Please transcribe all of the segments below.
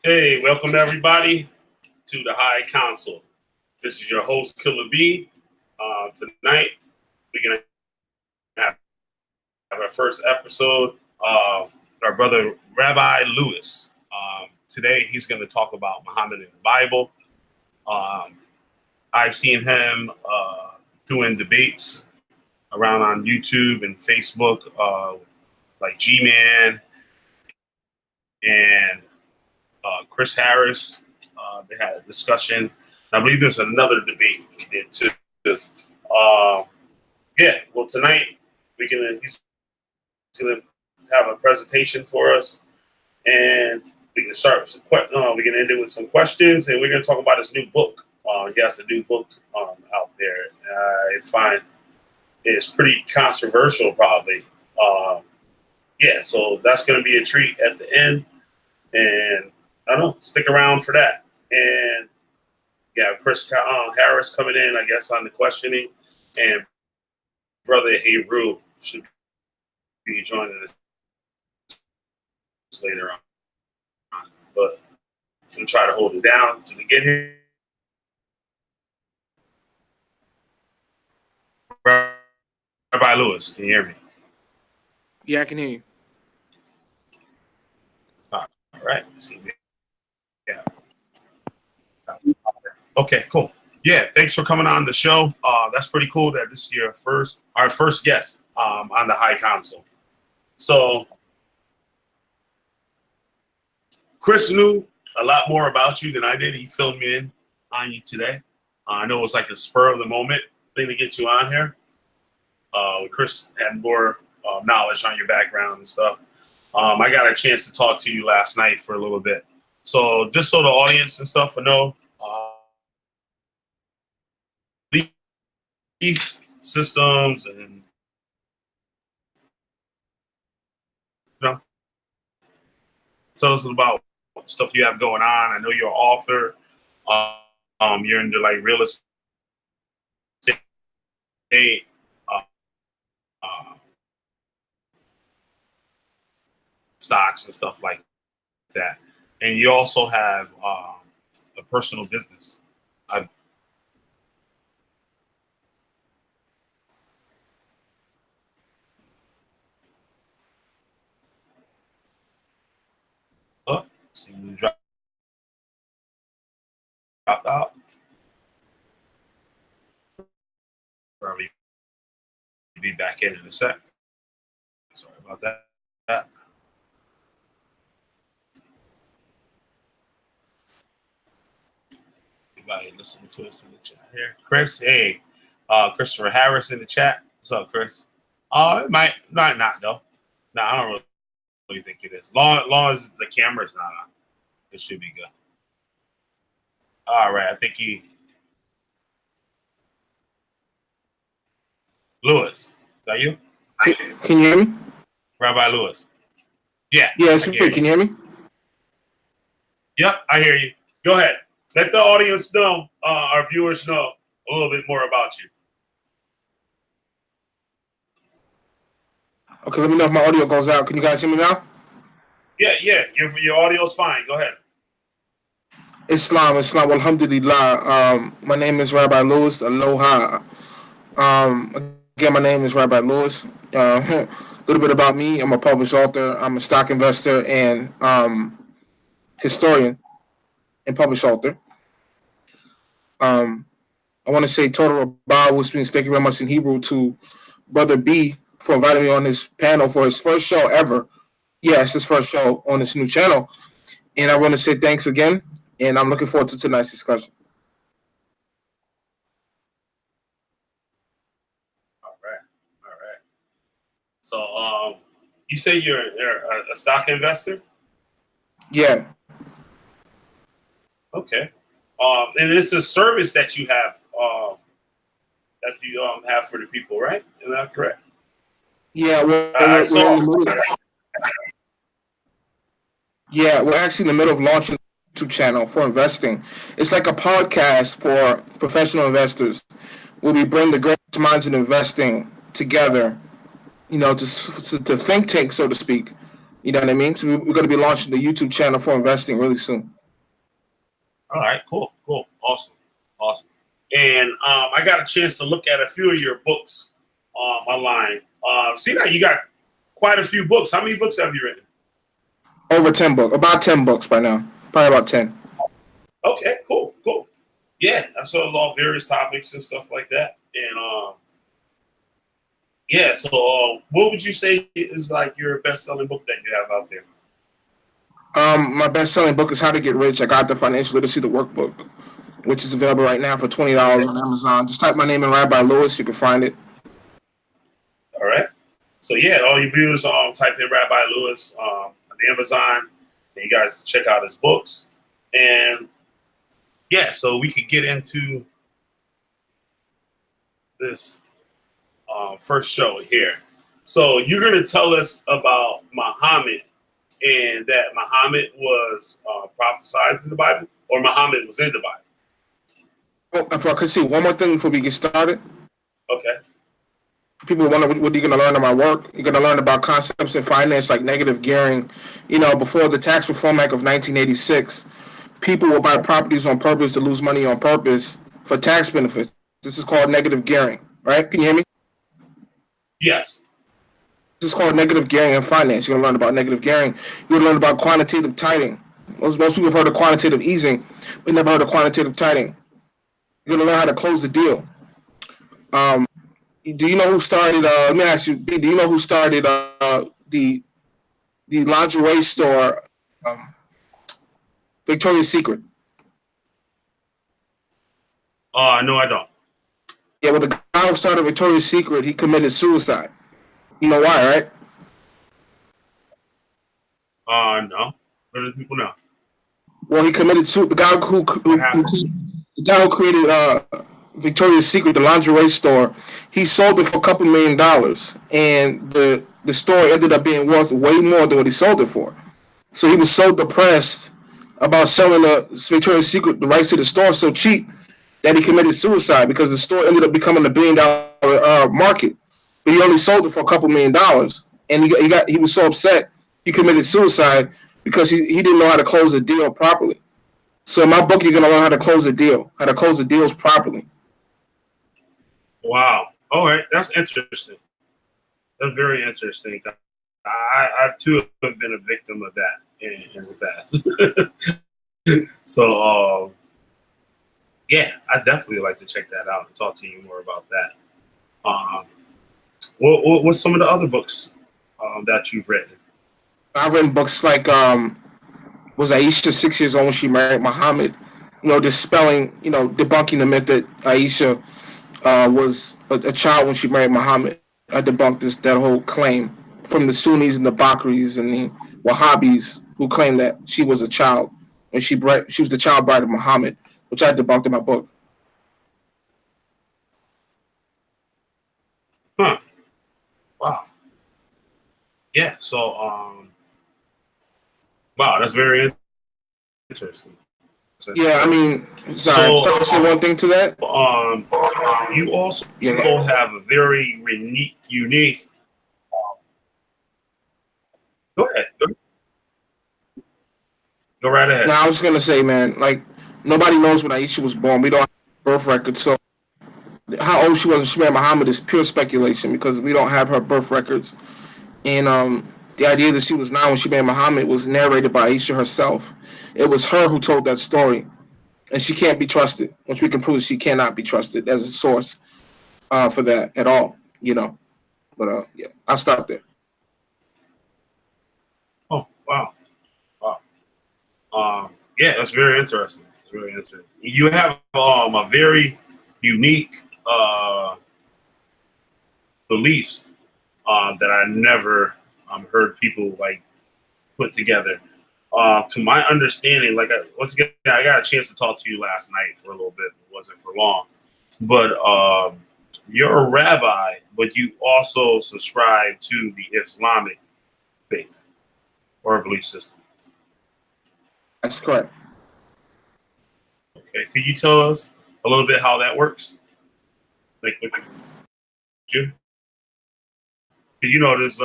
Hey, welcome everybody to the High Council. This is your host, Killer B. Tonight, we're going to have our first episode. Our brother, Rabbi Lewis. Today, he's going to talk about Muhammad in the Bible. I've seen him doing debates around on YouTube and Facebook, like G-Man and Chris Harris. They had a discussion. I believe there's another debate we did too. Well, tonight he's gonna have a presentation for us, and we can start with we can end it with some questions, and we're gonna talk about his new book. He has a new book out there. I find it's pretty controversial, probably. So that's gonna be a treat at the end, and I don't know, stick around for that. And Chris Harris coming in, I guess, on the questioning, and brother Heru should be joining us later on. But I'm gonna try to hold it down until we get here. Rabbi Lewis, can you hear me? Yeah, I can hear you. All right. See. Yeah. Okay, cool. Yeah, thanks for coming on the show. That's pretty cool that this is our first guest on the High Council. So, Chris knew a lot more about you than I did. He filled me in on you today. I know it was like a spur of the moment thing to get you on here. Chris had more knowledge on your background and stuff. I got a chance to talk to you last night for a little bit. So just so the audience and stuff will know, systems and tell us about stuff you have going on. I know you're an author. You're into like real estate, stocks and stuff like that. And you also have a personal business. See you dropped out. Probably be back in a sec. Sorry about that. Anybody listening to us in the chat here? Chris, hey, Christopher Harris in the chat. What's up, Chris? It might not though. No, I don't really think it is. Long as the camera's not on, it should be good. All right, I think Lewis, is that you? Can you hear me? Rabbi Lewis. Yeah. Yeah, it's good. Can you hear me? Yep, I hear you. Go ahead. Let the audience know, our viewers know a little bit more about you. Okay, let me know if my audio goes out. Can you guys hear me now? Yeah. Your audio's fine. Go ahead. Islam, alhamdulillah. My name is Rabbi Lewis. Aloha. Again, my name is Rabbi Lewis. A little bit about me. I'm a published author. I'm a stock investor and historian and published author. I want to say total rabah, which means thank you very much in Hebrew, to Brother B for inviting me on this panel for his first show ever. Yes, his first show on this new channel. And I want to say thanks again, and I'm looking forward to tonight's discussion. All right. So, you say you're a stock investor? Yeah. Okay. And it's a service that you have have for the people, right? Is that correct? Yeah. We're actually in the middle of launching a YouTube channel for investing. It's like a podcast for professional investors where we bring the greatest minds in investing together, to think tank, so to speak, You know what I mean? So we're going to be launching the YouTube channel for investing really soon. All right, cool, awesome. And I got a chance to look at a few of your books online. See that you got quite a few books. How many books have you written? Over 10 books, about 10 books by now. Probably about 10. Okay, cool. Yeah, I saw all various topics and stuff like that. And yeah, so what would you say is like your best-selling book that you have out there? My best-selling book is How to Get Rich. I got the Financial Literacy, the workbook, which is available right now for $20 on Amazon. Just type my name in, Rabbi Lewis. You can find it. All right. So yeah, all your viewers type in Rabbi Lewis on Amazon, and you guys can check out his books. And yeah, so we could get into this first show here. So you're going to tell us about Muhammad, and that Muhammad was prophesied in the Bible, or Muhammad was in the Bible. Oh, if I could see one more thing before we get started. Okay. People wonder what you're going to learn in my work. You're going to learn about concepts in finance like negative gearing. You know, before the Tax Reform Act of 1986, people will buy properties on purpose to lose money on purpose for tax benefits. This is called negative gearing, right? Can you hear me? Yes. This is called negative gearing in finance. You're going to learn about negative gearing. You're going to learn about quantitative tightening. Most people have heard of quantitative easing, but never heard of quantitative tightening. You're going to learn how to close the deal. Do you know who started? Let me ask you. Do you know who started the lingerie store, Victoria's Secret? No, I don't. Yeah, well, the guy who started Victoria's Secret, he committed suicide. You know why, right? No. What do people know? Well, he committed suicide. The guy who created Victoria's Secret, the lingerie store, he sold it for a couple $1 million, and the store ended up being worth way more than what he sold it for. So he was so depressed about selling the Victoria's Secret, the rights to the store, so cheap that he committed suicide because the store ended up becoming a $1 billion market, but he only sold it for a couple $1 million, and he was so upset he committed suicide because he didn't know how to close the deal properly. So in my book, you're gonna learn how to close a deal, how to close the deals properly. Wow. All right, that's interesting. That's very interesting. I too have been a victim of that in the past. So yeah, I definitely like to check that out and talk to you more about that. What's some of the other books that you've written? I've written books like was Aisha 6 years old when she married Muhammad? You know, dispelling, debunking the myth that Aisha was a child when she married Muhammad. I debunked that whole claim from the Sunnis and the Bakris and the Wahhabis who claim that she was a child and she was the child bride of Muhammad, which I debunked in my book. Huh. Wow. Yeah. So wow, that's very interesting. Yeah, I mean, sorry, so, say one thing to that. You also have a very unique. Go ahead. Go right ahead. Now, I was gonna say, man, like nobody knows when Aisha was born. We don't have birth records, so how old she was when she married Muhammad is pure speculation because we don't have her birth records. And the idea that she was 9 when she married Muhammad was narrated by Aisha herself. It was her who told that story, and she can't be trusted. Once we can prove she cannot be trusted as a source for that at all, But yeah, I'll stop there. Oh wow. Yeah, that's very interesting. It's very interesting. You have a very unique beliefs that I never heard people like put together. To my understanding, once again, I got a chance to talk to you last night for a little bit. It wasn't for long, but you're a rabbi, but you also subscribe to the Islamic faith or belief system. That's correct. Okay, could you tell us a little bit how that works? Like, you? You know, there's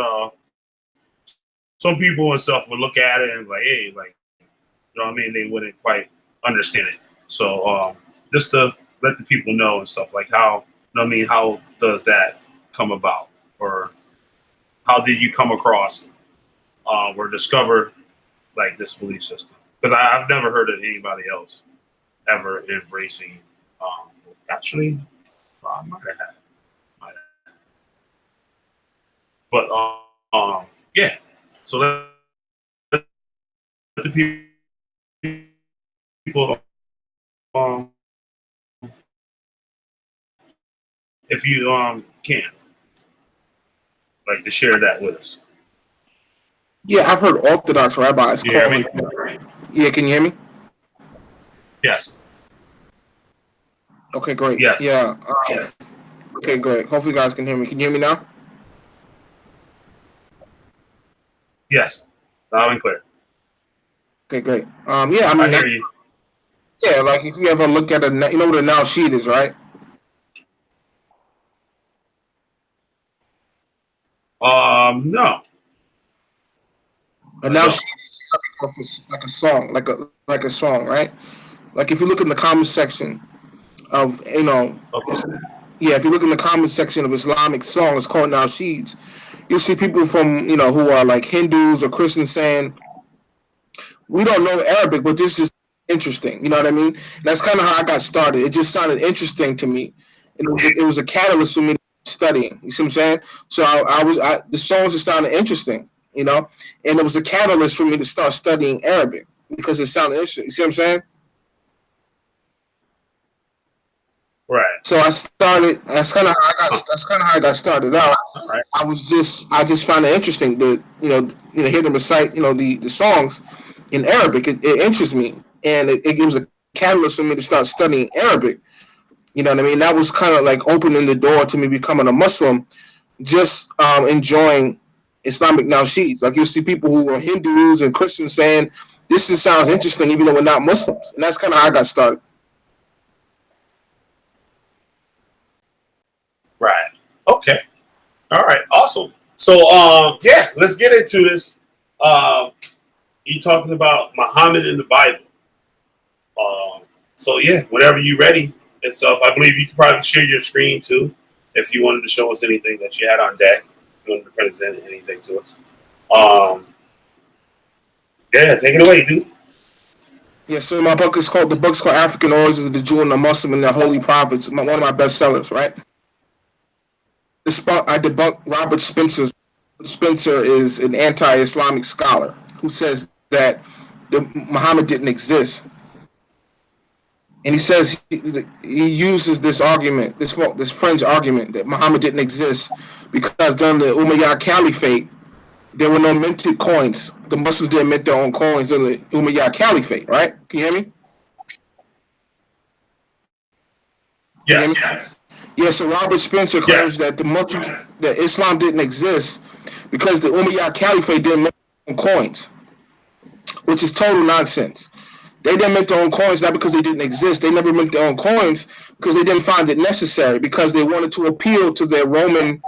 some people and stuff would look at it and like, hey, like, you know what I mean? They wouldn't quite understand it. So just to let the people know and stuff, like how, you know what I mean, how does that come about? Or how did you come across or discover like this belief system? Because I've never heard of anybody else ever embracing. Actually, I might have had. But yeah. So let the people, if you can, like to share that with us. Yeah, I've heard Orthodox rabbis You hear call me? it. Yeah, can you hear me? Yes. Okay, great. Yes. Yeah. Yes. Okay, great. Hopefully, you guys can hear me. Can you hear me now? Yes. Loud and clear. Okay, great. Yeah, I I mean, hear you. yeah, like if you ever look at you know what a now sheet is, right? No, A I now don't. sheet is like a song, like a song, right? Like if you look in the comment section of Okay. yeah, if you look in the comment section of Islamic songs called now sheets, you'll see people from who are like Hindus or Christians saying, we don't know Arabic, but this is interesting. You know what I mean? And that's kind of how I got started. It just sounded interesting to me. And it was a catalyst for me studying. You see what I'm saying? So the songs just sounded interesting, and it was a catalyst for me to start studying Arabic because it sounded interesting. You see what I'm saying? Right. So I started. Huh. That's kind of how I got started out. All right. I just found it interesting to hear them recite the songs in Arabic. It interests me, and it was a catalyst for me to start studying Arabic. You know what I mean? That was kind of like opening the door to me becoming a Muslim. Just enjoying Islamic nasheeds. Like you see people who are Hindus and Christians saying, "This just sounds interesting," even though we're not Muslims, and that's kind of how I got started. Right. Okay. All right. Awesome. So yeah, let's get into this. You talking about Muhammad in the Bible. Um, so yeah, whenever you're ready and stuff, I believe you could probably share your screen too if you wanted to show us anything that you had on deck. If you wanted to present anything to us. Um, yeah, take it away, dude. Yeah, so my book is called African Origins of the Jew and the Muslim and the Holy Prophets. One of my best sellers, right? I debunk Robert Spencer. Spencer is an anti-Islamic scholar who says that Muhammad didn't exist, and he says he uses this argument, this French argument that Muhammad didn't exist because during the Umayyad Caliphate there were no minted coins. The Muslims didn't mint their own coins in the Umayyad Caliphate, right? Can you hear me? Can you hear Yes. me? Yeah, so Robert Spencer claims Yes. that that Islam didn't exist because the Umayyad Caliphate didn't make their own coins, which is total nonsense. They didn't make their own coins not because they didn't exist. They never made their own coins because they didn't find it necessary because they wanted to appeal to their Roman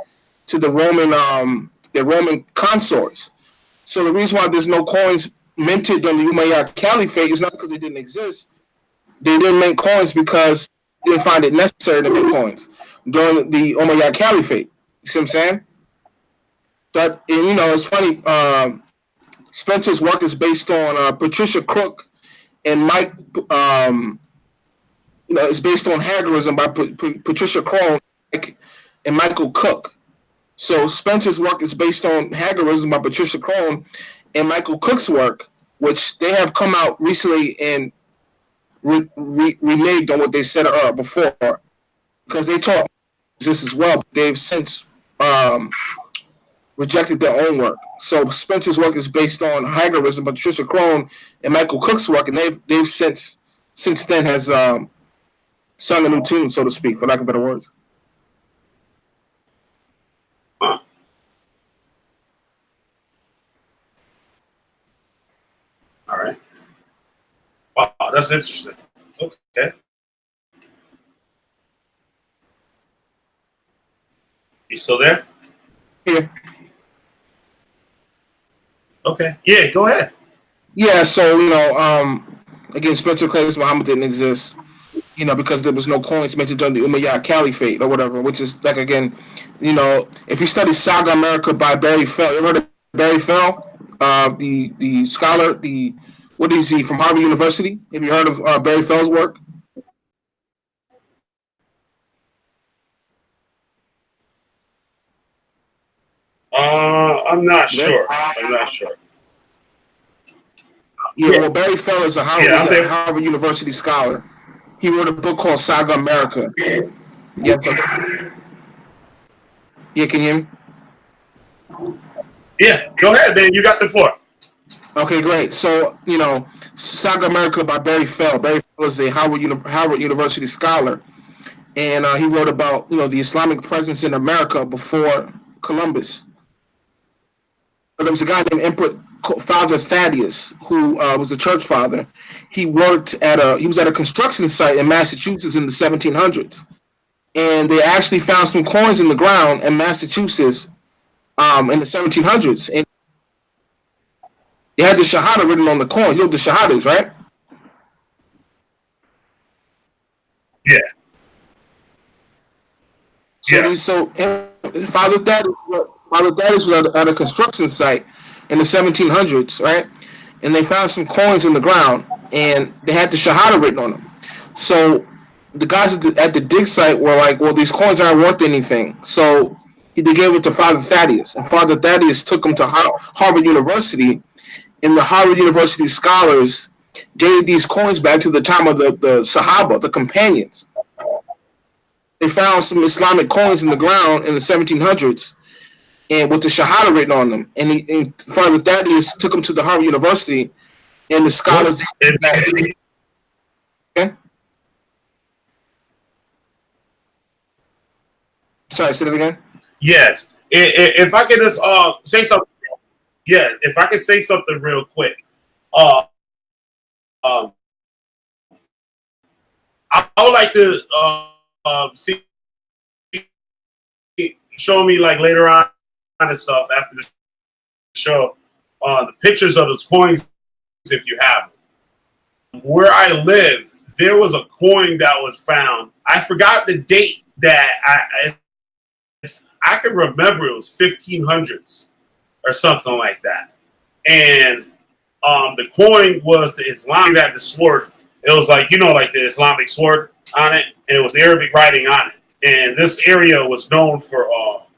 consorts. So the reason why there's no coins minted during the Umayyad Caliphate is not because they didn't exist. They didn't make coins because they didn't find it necessary to make coins during the Umayyad Caliphate. You see what I'm saying? But it's funny. Spencer's work is based on Patricia Crook and Mike. It's based on Hagerism by Patricia Crone and Michael Cook. So Spencer's work is based on Hagerism by Patricia Crone and Michael Cook's work, which they have come out recently and reneged on what they said before because they taught this as well. But they've since rejected their own work. So Spencer's work is based on Hagerism by Patricia Crone and Michael Cook's work, and they've since then has sung a new tune, so to speak, for lack of better words. Huh. All right. Wow, that's interesting. Okay. You still there? Yeah. Okay. Yeah, go ahead. Yeah, so again, Spencer claims Muhammad didn't exist, because there was no coins minted during the Umayyad Caliphate or whatever, which is like again, if you study Saga America by Barry Fell, you ever heard of Barry Fell, the scholar, what is he from Harvard University? Have you heard of Barry Fell's work? I'm not You there? sure. I'm not sure. Yeah, Yeah. well, Barry Fell is Yeah, is I'm a there. Harvard University scholar. He wrote a book called Saga America. Yeah, yeah, can you hear me? Yeah, go ahead, man. You got the floor. Okay, great. So, Saga America by Barry Fell. Barry Fell is a Harvard University scholar, and he wrote about the Islamic presence in America before Columbus. There was a guy named Emperor Father Thaddeus who was a church father. He was at a construction site in Massachusetts in the 1700s, and they actually found some coins in the ground in Massachusetts in the 1700s, and they had the Shahada written on the coins. You know what the Shahada is, right? Yeah. So these Yes. so Father Thaddeus was at a construction site in the 1700s, right? And they found some coins in the ground, and they had the Shahada written on them. So the guys at the dig site were like, "Well, these coins aren't worth anything." So they gave it to Father Thaddeus, and Father Thaddeus took them to Harvard University, and the Harvard University scholars dated these coins back to the time of the Sahaba, the companions. They found some Islamic coins in the ground in the 1700s, and with the Shahada written on them. And Father Thaddeus took them to the Harvard University, and the scholars. Okay? Sorry, say that again. Yes. If I could just say something, yeah. If I could say something real quick, uh, um, I would like to see show me like later on and stuff after the show the pictures of those coins if you have them. Where I live, there was a coin that was found. I forgot the date that I can remember it was 1500s or something like that. And the coin was the Islamic had the sword. It was like like the Islamic sword on it, and it was Arabic writing on it. And this area was known for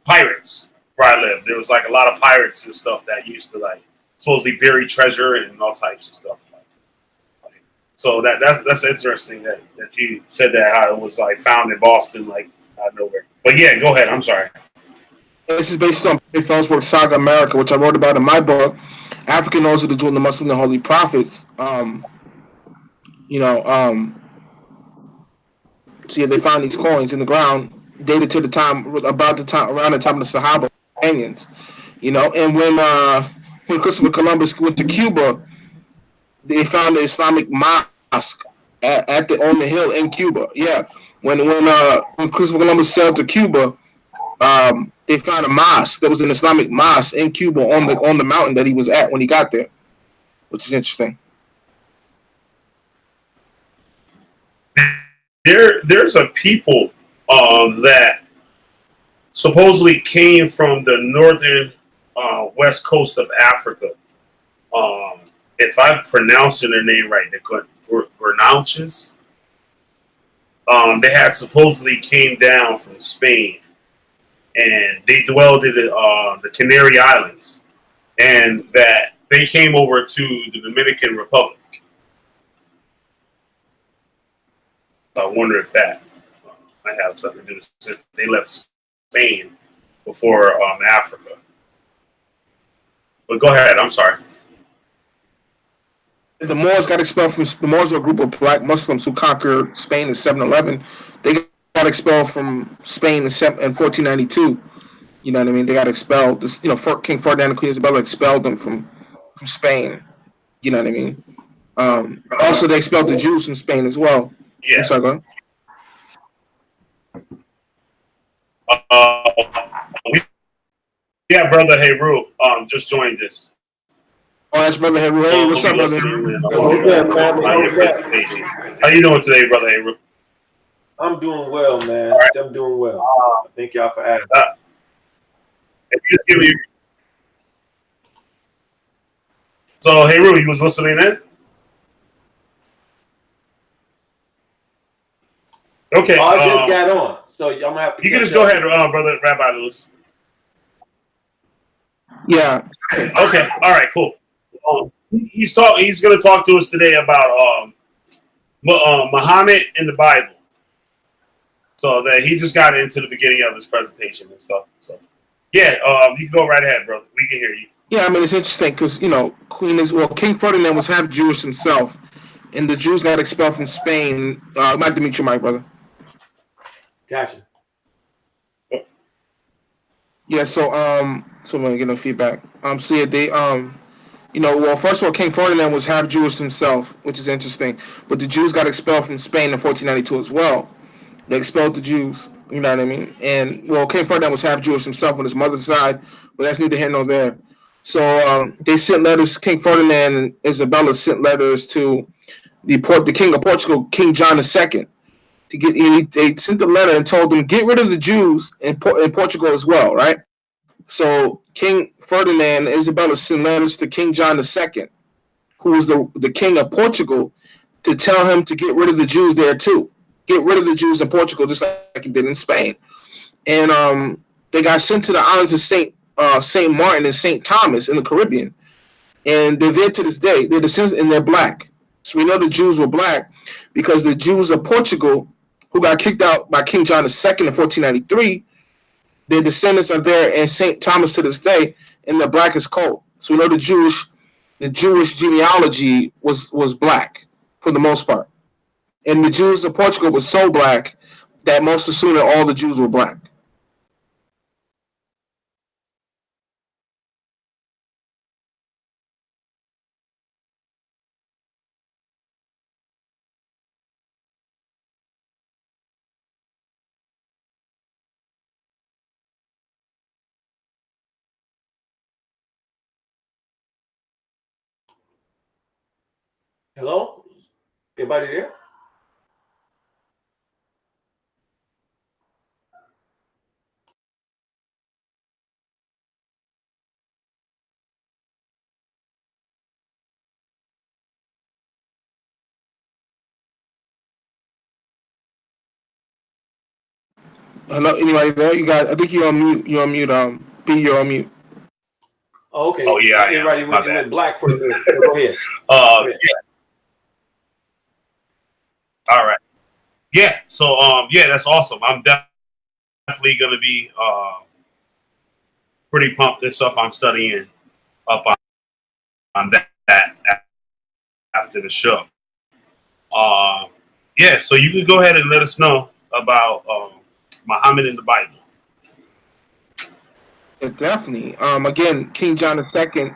pirates where I lived. There was like a lot of pirates and stuff that used to like supposedly bury treasure and all types of stuff. So that's interesting that you said that how it was like found in Boston like out of nowhere. But yeah, go ahead. I'm sorry. This is based on Barry Fell's work, Saga America, which I wrote about in my book, African Knowledge of the Jew and the Muslim and the Holy Prophets. You know, so yeah, they found these coins in the ground dated to the time around the time of the Sahaba companions. And when Christopher Columbus went to Cuba, they found the Islamic mosque on the hill in Cuba. Yeah, when Christopher Columbus sailed to Cuba, they found a mosque. There was an Islamic mosque in Cuba on the mountain that he was at when he got there, which is interesting. There's a people that supposedly came from the northern west coast of Africa. If I'm pronouncing their name right, they could Gurnaunches. They had supposedly came down from Spain, and they dwelled in the Canary Islands, and that they came over to the Dominican Republic. I wonder if that might have something to do with since they left Spain before Africa. But go ahead. I'm sorry. The Moors got expelled from the Moors were a group of black Muslims who conquered Spain in 711. They got expelled from Spain in 1492. You know what I mean? They got expelled. King Ferdinand and Queen Isabella expelled them from Spain. You know what I mean? Also, they expelled the Jews from Spain as well. I'm Yeah. sorry, go ahead. Uh, we, yeah, brother Heru, just joined us. Oh, that's Brother Hebrew. Hey, what's We'll up, be Brother listening Hebrew? in What's up, family? on your presentation. How you doing today, Brother Hebrew? I'm doing well, man. All right. I'm doing well. Thank y'all for asking. If you just give me. So, hey, Rue, you was listening in? Okay. I just got on, so I'm gonna have to. You can just go ahead, Brother Rabbi Lewis. Yeah. Okay. All right. Cool. He's going to talk to us today about Muhammad in the Bible. So that he just got into the beginning of his presentation and stuff. So, yeah, you can go right ahead, brother. We can hear you. Yeah, I mean, it's interesting because, King Ferdinand was half Jewish himself, and the Jews got expelled from Spain. Nice to meet you, my brother. Gotcha. Yeah, so I'm gonna get no feedback. So yeah, they first of all, King Ferdinand was half Jewish himself, which is interesting. But the Jews got expelled from Spain in 1492 as well. They expelled the Jews. You know what I mean? And King Ferdinand was half Jewish himself on his mother's side, but that's neither here nor there. So they sent letters. King Ferdinand and Isabella sent letters to the King of Portugal, King John II. They sent a letter and told them get rid of the Jews in Portugal as well, right? So King Ferdinand and Isabella sent letters to King John II, who was the king of Portugal, to tell him to get rid of the Jews there too. Get rid of the Jews in Portugal, just like he did in Spain. And they got sent to the islands of Saint Martin and Saint Thomas in the Caribbean, and they're there to this day. They're descendants, and they're black. So we know the Jews were black because the Jews of Portugal, who got kicked out by King John II in 1493, their descendants are there in St. Thomas to this day, and they're black as coal. So we know the Jewish genealogy was black for the most part. And the Jews of Portugal were so black that most assumed that all the Jews were black. Hello, everybody there? Hello, anybody there? You guys, I think you're on mute. You're on mute. B, you're on mute. Oh, okay. Oh, yeah. Everybody went black for a minute. So go ahead. Yeah. All right. Yeah. So, that's awesome. I'm definitely going to be pretty pumped this stuff I'm studying up on that after the show. Yeah, so you can go ahead and let us know about Muhammad in the Bible. Yeah, definitely. Again, King John II,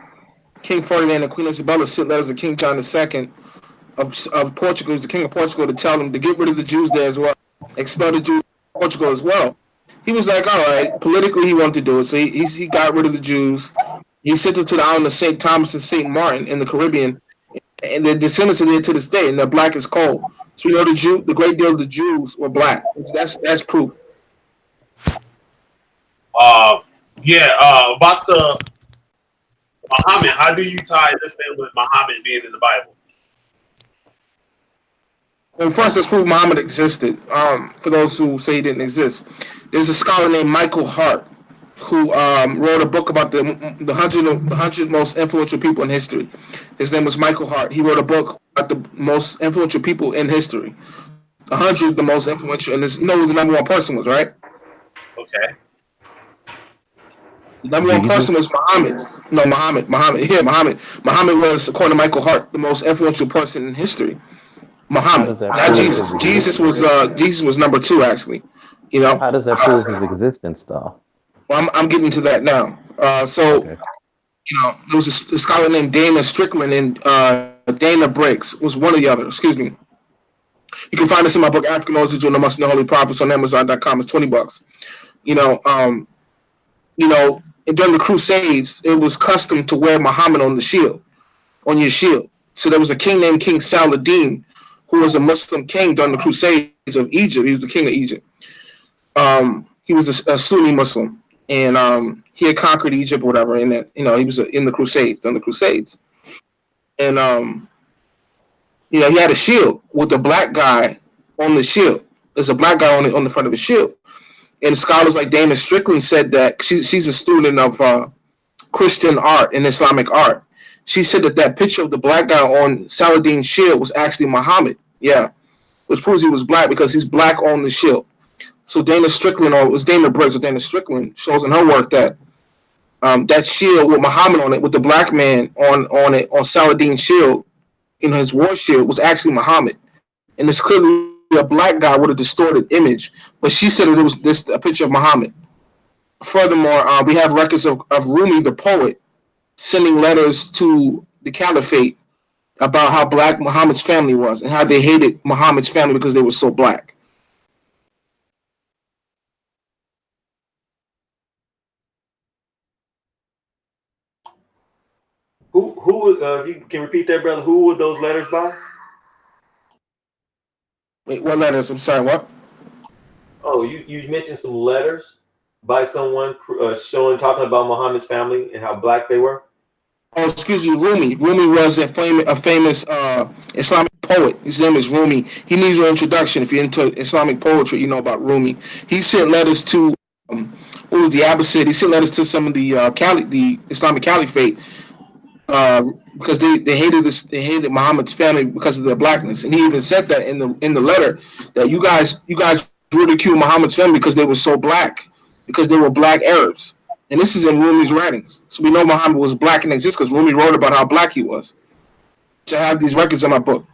King Ferdinand, and Queen Isabella sent letters to King John II of Portugal, who's the king of Portugal, to tell him to get rid of the Jews there as well, expel the Jews from Portugal as well. He was like, all right, politically he wanted to do it, so he got rid of the Jews. He sent them to the island of St. Thomas and St. Martin in the Caribbean, and their descendants are there to this day, and they're black as coal. So we know the great deal of the Jews were black. That's proof. About the Muhammad, how do you tie this in with Muhammad being in the Bible? Well, first, let's prove Muhammad existed. For those who say he didn't exist, there's a scholar named Michael Hart who wrote a book about the 100 most influential people in history. His name was Michael Hart. He wrote a book about the most influential people in history. 100 the most influential, and you know who the number one person was, right? Okay. The number one person was Muhammad. No, Muhammad. Yeah, Muhammad. Muhammad was, according to Michael Hart, the most influential person in history. Muhammad, not Jesus. Jesus was number two, actually. You know. How does that prove his existence, though? Well, I'm getting to that now. Okay. There was a scholar named Dana Strickland and Dana Briggs was one of the other. Excuse me. You can find this in my book, African Origins of the Muslim Holy Prophets, on Amazon.com. It's $20. And during the Crusades, it was custom to wear Muhammad on the shield. on your shield. So there was a king named King Saladin, who was a Muslim king during the Crusades of Egypt. He was the king of Egypt. He was a Sunni Muslim, and he had conquered Egypt or whatever. And that, he was in the Crusades, during the Crusades, and he had a shield with a black guy on the shield. There's a black guy on the front of his shield. And scholars like Dana Strickland said that she's a student of Christian art and Islamic art. She said that picture of the black guy on Saladin's shield was actually Muhammad. Yeah, which proves he was black because he's black on the shield. So Dana Strickland, or it was Dana Briggs or Dana Strickland, shows in her work that that shield with Muhammad on it, with the black man on it, on Saladin's shield, his war shield, was actually Muhammad. And it's clearly a black guy with a distorted image, but she said it was a picture of Muhammad. Furthermore, we have records of Rumi the poet sending letters to the caliphate about how black Muhammad's family was and how they hated Muhammad's family because they were so black. If you can repeat that, brother, who were those letters by? Wait, what letters? I'm sorry, what? Oh, you mentioned some letters by someone talking about Muhammad's family and how black they were. Oh, excuse me, Rumi. Rumi was a famous Islamic poet. His name is Rumi. He needs an introduction. If you're into Islamic poetry, you know about Rumi. He sent letters to what was the Abbasid? He sent letters to some of the Islamic Caliphate because they hated Muhammad's family because of their blackness. And he even said that in the letter that you guys ridicule Muhammad's family because they were so black, because they were black Arabs. And this is in Rumi's writings. So we know Muhammad was black and exists because Rumi wrote about how black he was. So I have these records in my book.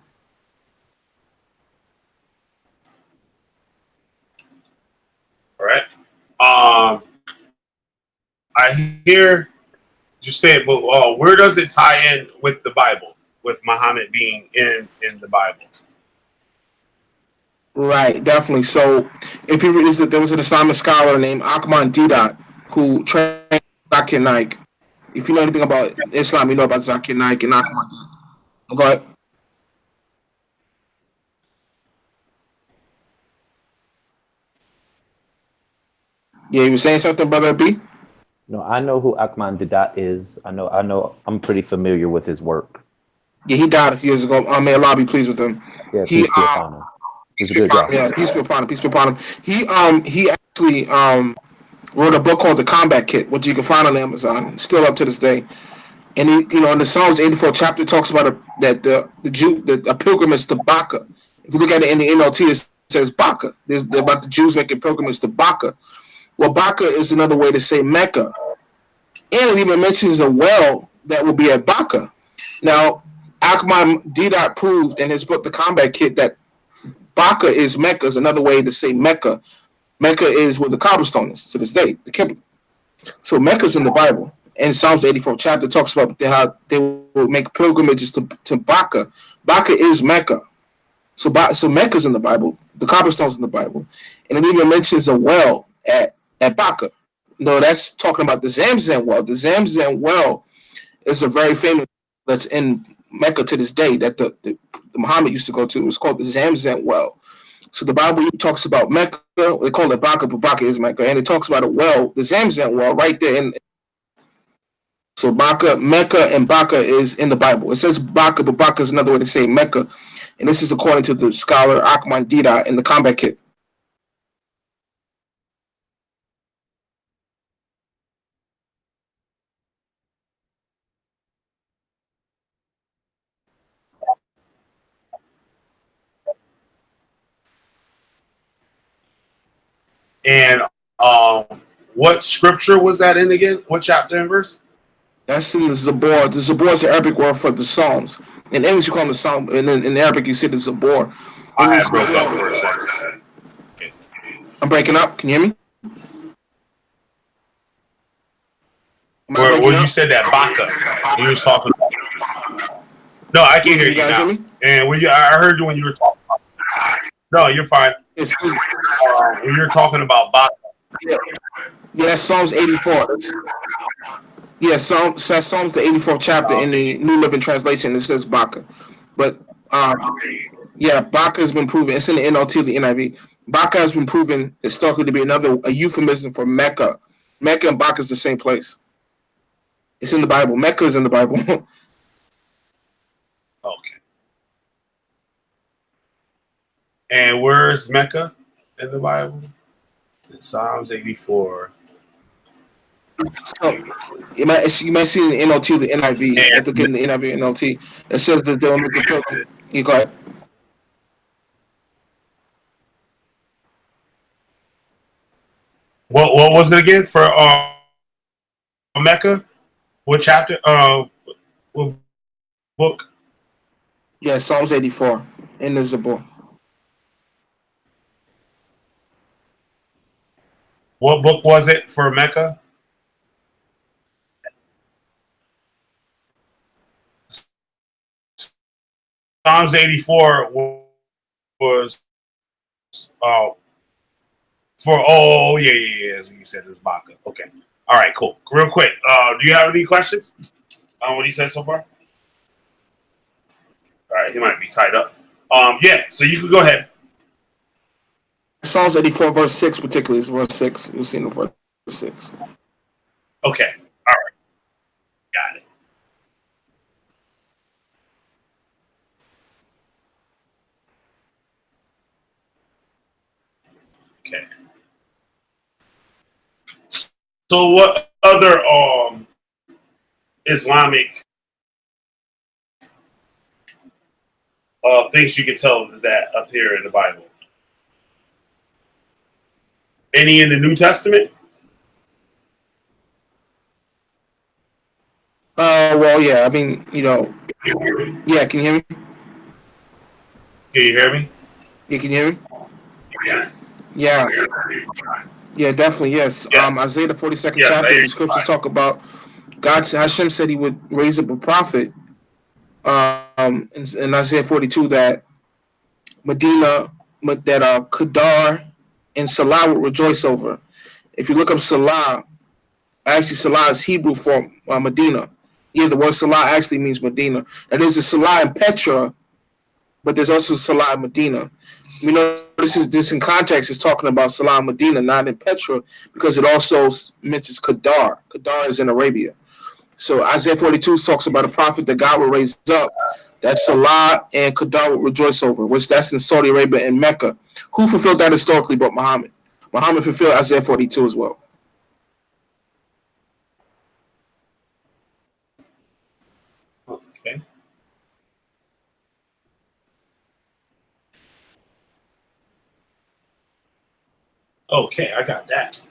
All right. I hear you say it, but where does it tie in with the Bible, with Muhammad being in the Bible? Right, definitely. So if you read, there was an Islamic scholar named Ahmad Didat who trained Zakir Naik. If you know anything about Islam, you know about Zakir Naik and Ahmad Didat. Go ahead. Yeah, you were saying something, Brother B? No, I know who Ahmad Didat is. I know. I'm pretty familiar with his work. Yeah, he died a few years ago. May Allah be pleased with him. Yeah, peace be upon him. He's a good guy. Yeah, peace be upon him. Peace be upon him. He actually wrote a book called The Combat Kit, which you can find on Amazon, still up to this day. And he, in the Psalms 84 chapter, talks about a pilgrimage to Baka. If you look at it in the NLT, it says Baka. There's about the Jews making pilgrimage to Baka. Well, Baka is another way to say Mecca. And it even mentions a well that will be at Baka. Now, Ahmad Didat proved in his book, The Combat Kit, that Baka is Mecca, is another way to say Mecca. Mecca is where the cobblestone is to this day, the Qibla. So Mecca's in the Bible. And Psalms 84 chapter talks about how they will make pilgrimages to Baka. Baka is Mecca. So Mecca's in the Bible. The cobblestone's in the Bible. And it even mentions a well at Baka. No, that's talking about the Zamzam well. The Zamzam well is a very famous that's in Mecca to this day that the Muhammad used to go to. It was called the Zamzam well. So the Bible talks about Mecca. They call it Baka, but Baka is Mecca. And it talks about a well, the Zamzam well, right there. So Mecca and Baka is in the Bible. It says Baka, but Baka is another way to say Mecca. And this is according to the scholar Ahmad Didat in the Combat Kit. And what scripture was that in again? What chapter and verse? That's in the Zabur. The Zabur is the Arabic word for the Psalms. In English, you call them the Psalm, and in Arabic, you say the Zabur. I had broke up for a second. I'm breaking up. Can you hear me? Well, you said that Baka. You was talking. No, I can hear you now. Hear me? And I heard you when you were talking. No, you're fine. When you're talking about Baka. Yeah, that's Psalms 84. Yeah, Psalms the 84th chapter in the New Living Translation. It says Baka, but yeah, Baka has been proven. It's in the NLT, the NIV. Baka has been proven historically to be a euphemism for Mecca. Mecca and Baka is the same place. It's in the Bible. Mecca is in the Bible. Okay. And where's Mecca in the Bible? It's in Psalms 84. So, you might see in the NLT, the NIV. You have to get in the NIV and NLT. It says that they'll make the pilgrim. You go ahead. What was it again for Mecca? What chapter? What book? Yeah, Psalms 84 in the Zabur. What book was it for Mecca? Psalms 84 was for yeah. As you said, it's Baka. Okay. All right, cool. Real quick. Do you have any questions on what he said so far? All right, he might be tied up. Yeah, so you could go ahead. Psalms 84, verse 6, particularly, is verse 6. You'll see in the verse 6. Okay. All right. Got it. Okay. So what other Islamic things you can tell that up here in the Bible? Any in the New Testament? Well, yeah, I mean, yeah, can you hear me? Can you hear me? Yeah, can you hear me? Yes. Yeah, yeah, definitely, yes. Yes. Isaiah the 42nd Yes, I chapter, hear the you. scriptures talk about Hashem said he would raise up a prophet in Isaiah 42 that Medina, that Kedar and Salah would rejoice over. If you look up Salah, actually Salah is Hebrew for Medina. Yeah, the word Salah actually means Medina. Now there's a Salah in Petra, but there's also Salah in Medina. You know, this in context is talking about Salah in Medina, not in Petra, because it also mentions Kedar. Kedar is in Arabia. So Isaiah 42 talks about a prophet that God will raise up. That Salah and Kedar will rejoice over, which that's in Saudi Arabia and Mecca. Who fulfilled that historically but Muhammad? Muhammad fulfilled Isaiah 42 as well. Okay. Okay, I got that.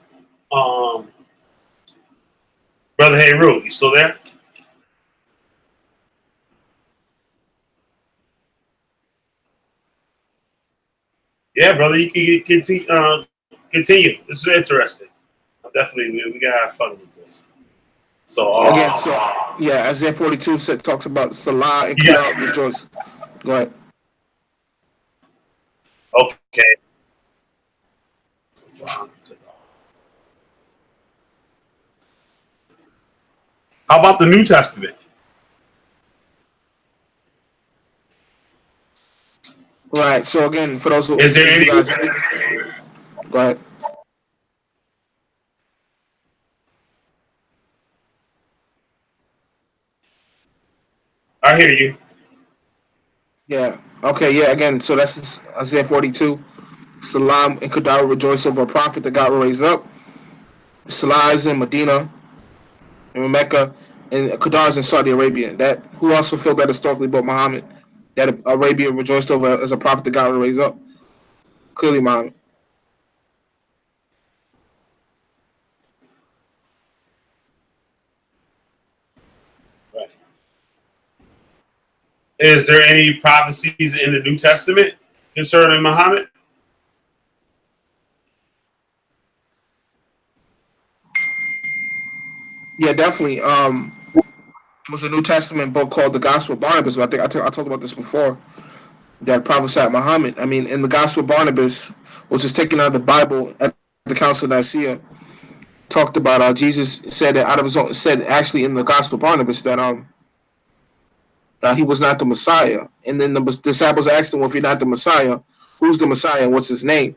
Brother Heru, you still there? Yeah, brother, you can continue. This is interesting. Definitely, we gotta have fun with this. So, Again, yeah, Isaiah 42 talks about Salah and Kedar rejoice. Go ahead. Okay. How about the New Testament? Right. So again, for those who Is there any? guys, go ahead. I hear you. Yeah. Okay. Yeah. Again, so that's Isaiah 42. Salam and Kedar rejoice over a prophet that God will raise up. Salah is in Medina, in Mecca, and Kedar is in Saudi Arabia. That who also felt that historically but Muhammad, that Arabia rejoiced over as a prophet that God will raise up. Clearly, Muhammad. Right. Is there any prophecies in the New Testament concerning Muhammad? Yeah, definitely. It was a New Testament book called the Gospel of Barnabas. I think I talked about this before. That prophesied Muhammad. I mean, in the Gospel of Barnabas, which is taken out of the Bible at the Council of Nicaea, talked about Jesus said that out of his own, said actually in the Gospel of Barnabas that he was not the Messiah. And then the disciples asked him, well, if you're not the Messiah, who's the Messiah and what's his name?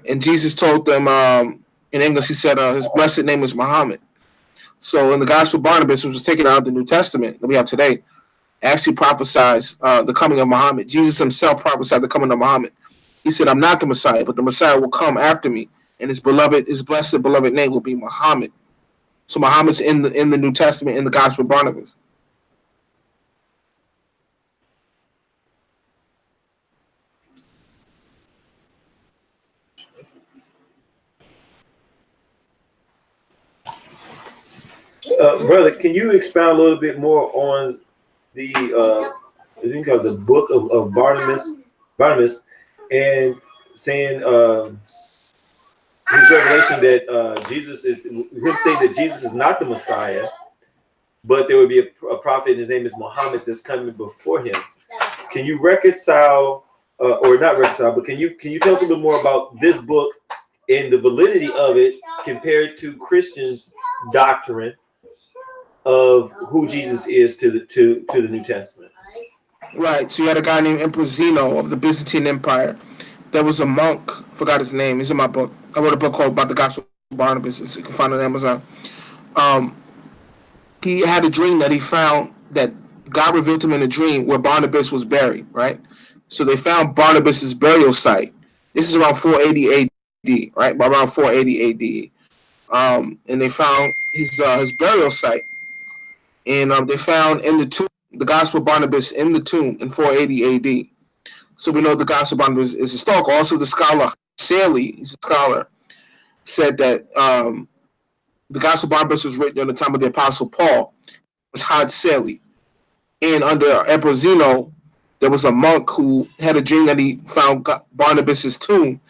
And Jesus told them in English, he said his blessed name is Muhammad. So in the Gospel of Barnabas, which was taken out of the New Testament that we have today, actually prophesies the coming of Muhammad. Jesus himself prophesied the coming of Muhammad. He said, I'm not the Messiah, but the Messiah will come after me, and his blessed beloved name will be Muhammad. So Muhammad's in the New Testament in the Gospel of Barnabas. Brother, can you expound a little bit more on the I think of the book of Barnabas, and saying his revelation that Jesus is him saying that Jesus is not the Messiah, but there would be a prophet, and his name is Muhammad, that's coming before him. Can you reconcile, or not reconcile, but can you tell us a little more about this book and the validity of it compared to Christians' doctrine of who Jesus is to the New Testament? Right. So you had a guy named Emperor Zeno of the Byzantine Empire. There was a monk, forgot his name. He's in my book. I wrote a book called about the Gospel of Barnabas. You can find it on Amazon. He had a dream that he found that God revealed to him in a dream where Barnabas was buried. Right. So they found Barnabas's burial site. This is around 480 A.D. Right, by around 480 A.D. And they found his burial site, and they found in the tomb the Gospel of Barnabas in the tomb in 480 A.D. So we know the Gospel of Barnabas is historical. Also, the scholar Saley, he's a scholar, said that the Gospel of Barnabas was written during the time of the Apostle Paul. It was Had Saley, and under Emperor Zeno, there was a monk who had a dream that he found Barnabas's tomb,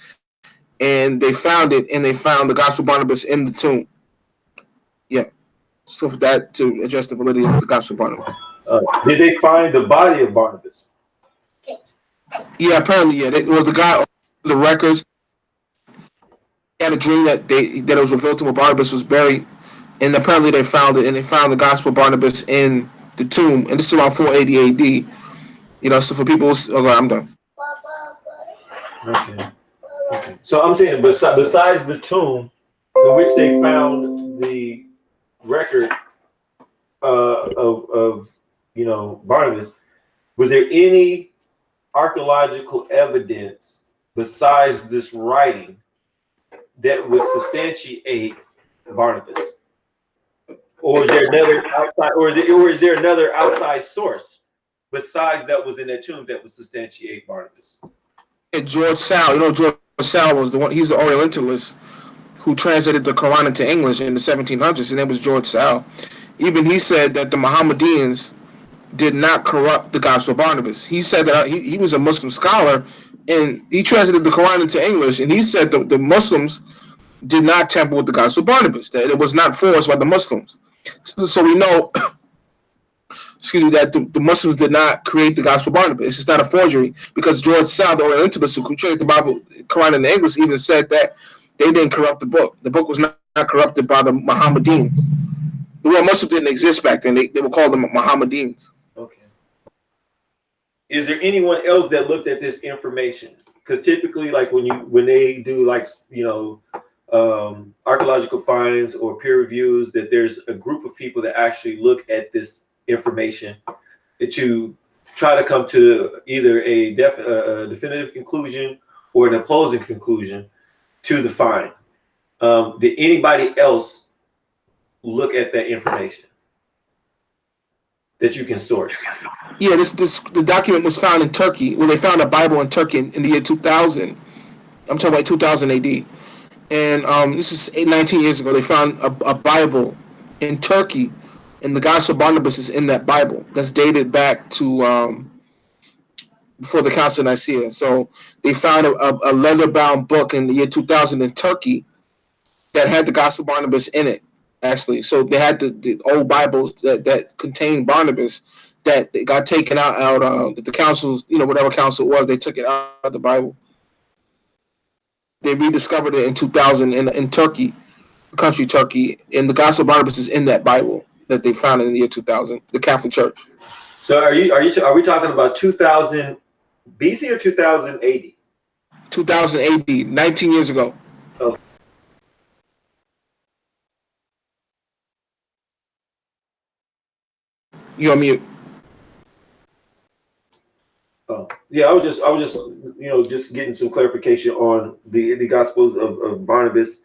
and they found it, and they found the Gospel of Barnabas in the tomb. Yeah. So for that, to address the validity of the Gospel of Barnabas. Did they find the body of Barnabas? Yeah, apparently, yeah. The guy, the records, had a dream that it was revealed to him Barnabas was buried, and apparently they found it, and they found the Gospel of Barnabas in the tomb, and this is around 480 A.D. You know, so for people, okay, I'm done. Okay. So I'm saying, besides the tomb in which they found the record of Barnabas, was there any archaeological evidence besides this writing that would substantiate Barnabas, or is there another outside, or is there another outside source besides that was in that tomb that would substantiate Barnabas? And George Sal, George Sal was the one. He's the Orientalist who translated the Quran into English in the 1700s. His name was George Sal. Even he said that the Mohammedans did not corrupt the Gospel of Barnabas. He said that he was a Muslim scholar, and he translated the Quran into English, and he said the Muslims did not tamper with the Gospel of Barnabas, that it was not forced by the Muslims. So we know, that the Muslims did not create the Gospel of Barnabas. It's not a forgery, because George Sal, the Orientalist who translated the Bible, Quran into English, even said that they didn't corrupt the book. The book was not corrupted by the Mohammedans. The word Muslim didn't exist back then. They were called the Mohammedans. Okay. Is there anyone else that looked at this information? Because typically, like when they do archaeological finds or peer reviews, that there's a group of people that actually look at this information to try to come to either a definitive conclusion or an opposing conclusion to the find. Did anybody else look at that information that you can source? Yeah, the document was found in Turkey. Well, they found a Bible in Turkey in the year 2000. I'm talking about 2000 AD. And this is 19 years ago. They found a Bible in Turkey, and the Gospel of Barnabas is in that Bible. That's dated back to before the Council of Nicaea. So they found a leather-bound book in the year 2000 in Turkey that had the Gospel of Barnabas in it, actually. So they had the old Bibles that contained Barnabas that they got taken out the councils, whatever council it was, they took it out of the Bible. They rediscovered it in 2000 in Turkey. country Turkey, and the Gospel of Barnabas is in that Bible that they found in the year 2000, the Catholic Church. So are we talking about 2000 BC or 2000 AD? 2000 AD, 19 years ago. Okay. You're on mute. Oh, yeah, I was just just getting some clarification on the Gospels of Barnabas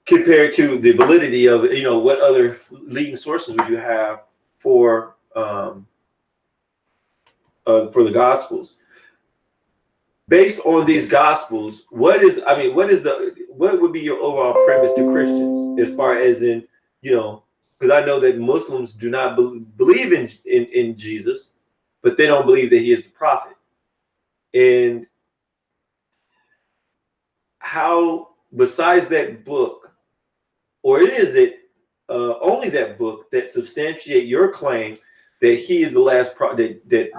compared to the validity of what other leading sources would you have for the Gospels. Based on these Gospels, what would be your overall premise to Christians as far as in because I know that Muslims do not believe in Jesus, but they don't believe that he is the prophet. And how, besides that book, or is it only that book that substantiate your claim that he is the last prophet, that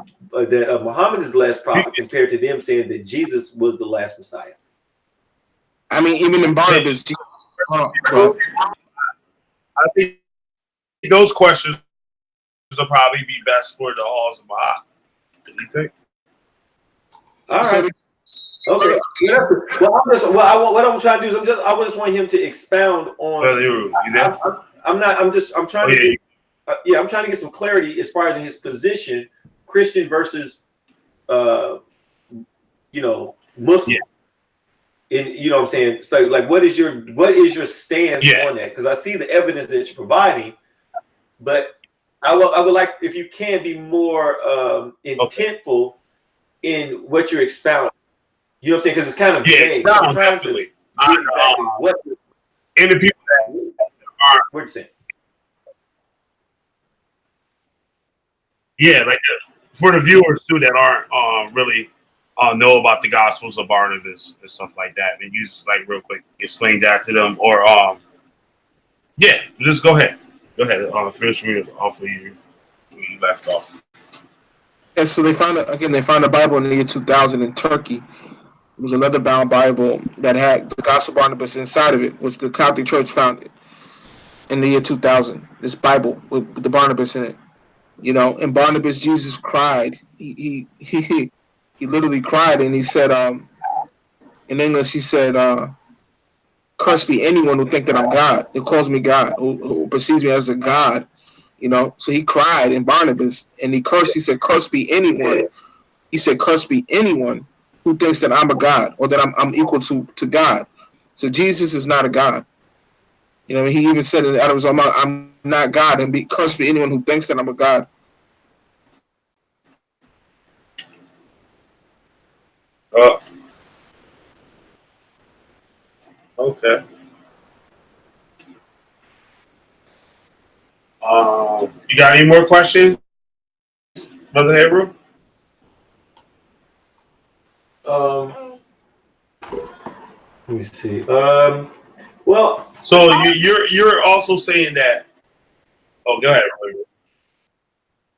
Muhammad is the last prophet, compared to them saying that Jesus was the last Messiah? I mean, even in Barnabas, I think those questions will probably be best for the halls of Muhammad. Do you think? All right. Okay. What I'm trying to do is I just want him to expound on. I'm trying to get, I'm trying to get some clarity as far as in his position, Christian versus, Muslim. Yeah. And you know what I'm saying? So like, what is your stance on that? Because I see the evidence that you're providing, but I would like, if you can, be more intentful in what you're expounding. You know what I'm saying? Because it's kind of vague. Expound, definitely. Exactly what. And the people that are, what you saying? Yeah, like for the viewers too that aren't really know about the Gospels of Barnabas and stuff like that, and you just like real quick explain that to them, or just go ahead, finish me off where you left off. Yeah, so they found a Bible in the year 2000 in Turkey. It was a leather-bound Bible that had the Gospel of Barnabas inside of it, which the Catholic Church founded in the year 2000. This Bible with the Barnabas in it, and Barnabas, Jesus cried. He literally cried, and he said, in English, he said, "Cursed be anyone who think that I'm God, who calls me God, who perceives me as a God." So he cried in Barnabas, and he cursed. He said, "Cursed be anyone." He said, "Cursed be anyone who thinks that I'm a God or that I'm equal to God." So Jesus is not a God. He even said in Adam's own mouth, "I'm not God," and cursed be anyone who thinks that I'm a God. Okay. You got any more questions, Brother Hebrew? Let me see. Well, so you're also saying that. Oh, go ahead.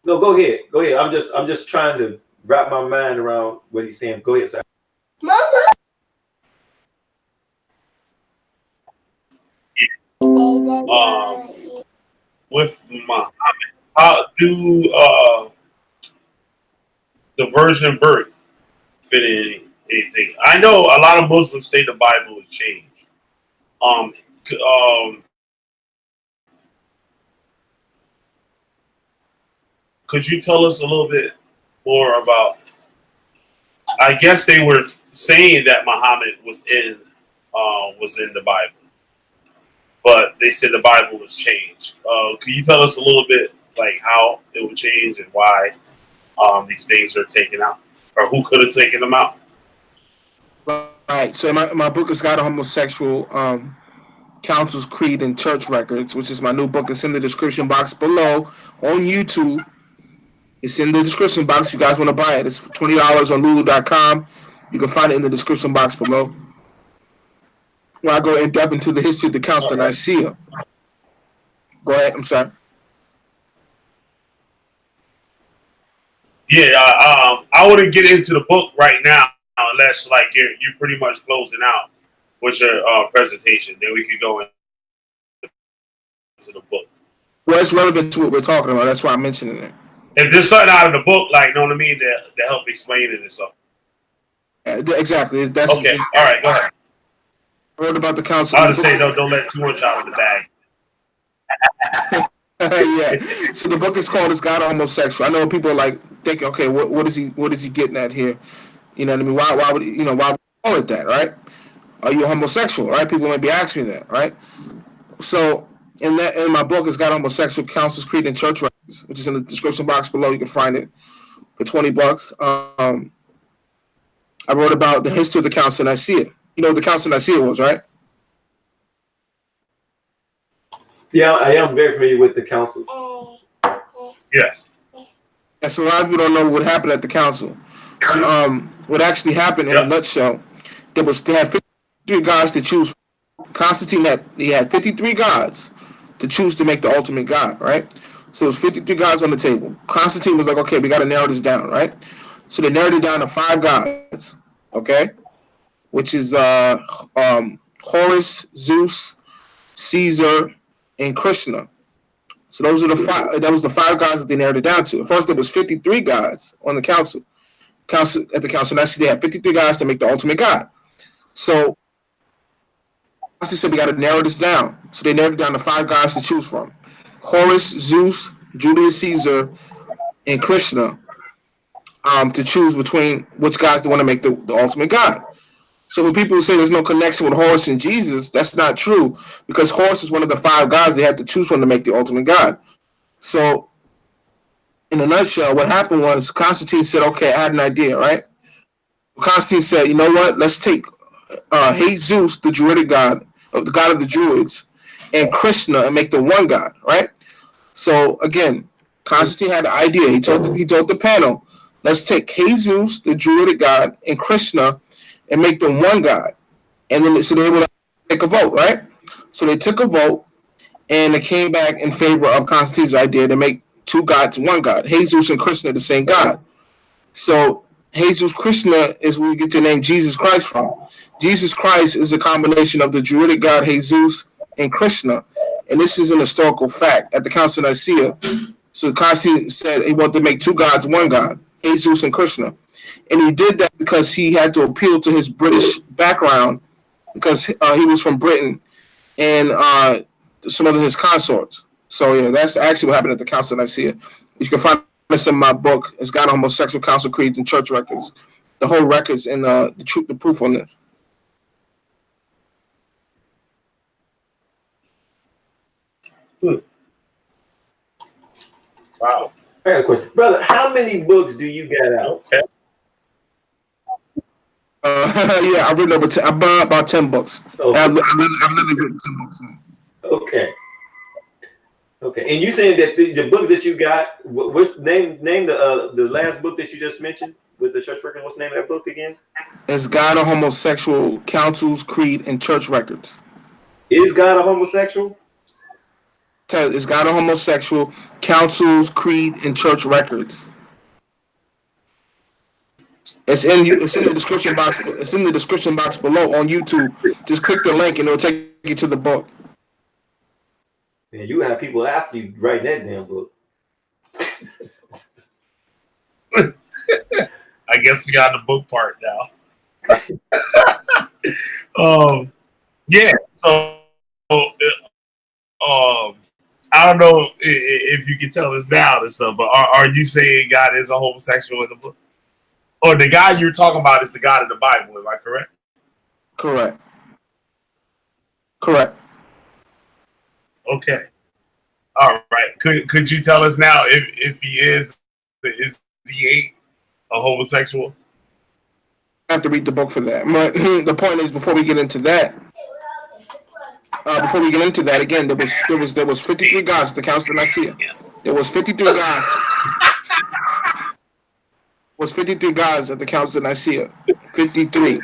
No, go ahead. Go ahead. I'm just trying to wrap my mind around what he's saying. Go ahead, sir. Mama. With Muhammad, how do the virgin birth fit in anything? I know a lot of Muslims say the Bible has changed. Could you tell us a little bit more about? I guess they were saying that Muhammad was in the Bible, but they said the Bible was changed. Could you tell us a little bit like how it would change and why these things are taken out, or who could have taken them out? Right. So my book has got a homosexual council's creed and church records, which is my new book. It's in the description box below on YouTube. It's in the description box. If you guys want to buy it, it's $20 on Lulu.com. You can find it in the description box below. Where I go in depth into the history of the Council of Nicaea. Go ahead. I'm sorry. Yeah, I wouldn't get into the book right now unless like you're pretty much closing out. with your presentation. Then we could go into the book. Well, it's relevant to what we're talking about. That's why I'm mentioning it. If there's something out of the book, like, know what I mean, to help explain it and stuff. Exactly. That's Okay. All right. Go ahead. I wrote about the council. I would say don't let too much out of the bag. Yeah. So the book is called "Is God a Homosexual?" I know people are like thinking, okay, what is he getting at here? You know what I mean? Why would why would you call it that, right? Are you a homosexual, right? People may be asking me that, right? So in my book, "Is God a Homosexual?" Councils, Creed, and Church Records, which is in the description box below. You can find it for $20. I wrote about the history of the Council of Nicaea. You know what the Council of Nicaea was, right? Yeah, I am very familiar with the council. Yes. And so a lot of people don't know what happened at the council. What actually happened in a nutshell, they had 53 gods to choose from. Constantine had 53 gods to choose to make the ultimate god, right? So there's 53 gods on the table. Constantine was like, okay, we got to narrow this down, right? So they narrowed it down to 5 gods, okay? Which is Horus, Zeus, Caesar, and Krishna. So those are the 5. That was the 5 gods that they narrowed it down to. At first, there was 53 gods on the council. At the council, that's they had 53 gods to make the ultimate god. So they said we got to narrow this down. So they narrowed it down to 5 gods to choose from: Horus, Zeus, Julius Caesar, and Krishna. To choose between which gods they want to make the ultimate god. So when people say there's no connection with Horus and Jesus, that's not true, because Horus is one of the 5 gods they had to choose from to make the ultimate god. So in a nutshell, what happened was Constantine said, okay, I had an idea, right? Constantine said, you know what? Let's take Jesus, the Druidic god, the god of the Druids, and Krishna and make them one god, right? So again, Constantine had an idea. He told the panel, let's take Jesus, the Druidic god, and Krishna and make them one god. And then so they were like, take a vote, right? So they took a vote, and it came back in favor of Constantine's idea to make 2 gods one god. Jesus and Krishna, the same god. So Jesus, Krishna is where you get your name Jesus Christ from. Jesus Christ is a combination of the Druidic god Jesus and Krishna. And this is an historical fact at the Council of Nicaea. So Constantine said he wanted to make 2 gods one god, Jesus and Krishna. And he did that because he had to appeal to his British background, because he was from Britain, and some of his consorts. So yeah, that's actually what happened at the Council of Nicaea. You can find this in my book. It's got homosexual council creeds and church records, the whole records, and the proof on this. Wow. I got a question, brother. How many books do you got out? Okay. Yeah, I've written about 10 books. Okay. I've literally written 10 books. Okay. Okay. And you saying that the book that you got, what's name the last book that you just mentioned with the church record? What's the name of that book again? It's God a Homosexual, Councils, Creed, and Church Records. Is God a homosexual? It's God a Homosexual, Councils, Creed, and Church Records. It's in the description box. It's in the description box below on YouTube. Just click the link and it'll take you to the book. Man, you have people after you writing that damn book. I guess we got the book part now. Yeah. So, I don't know if you can tell us now and stuff, but are you saying God is a homosexual in the book? Or the guy you're talking about is the God of the Bible, am I correct? Correct. Okay. All right. Could you tell us now if he is he ain't a homosexual? I have to read the book for that. But the point is, before we get into that, again, there was 53 gods at the Council of Nicaea. There was 53 gods. Was 53 gods at the Council of Nicaea. 53.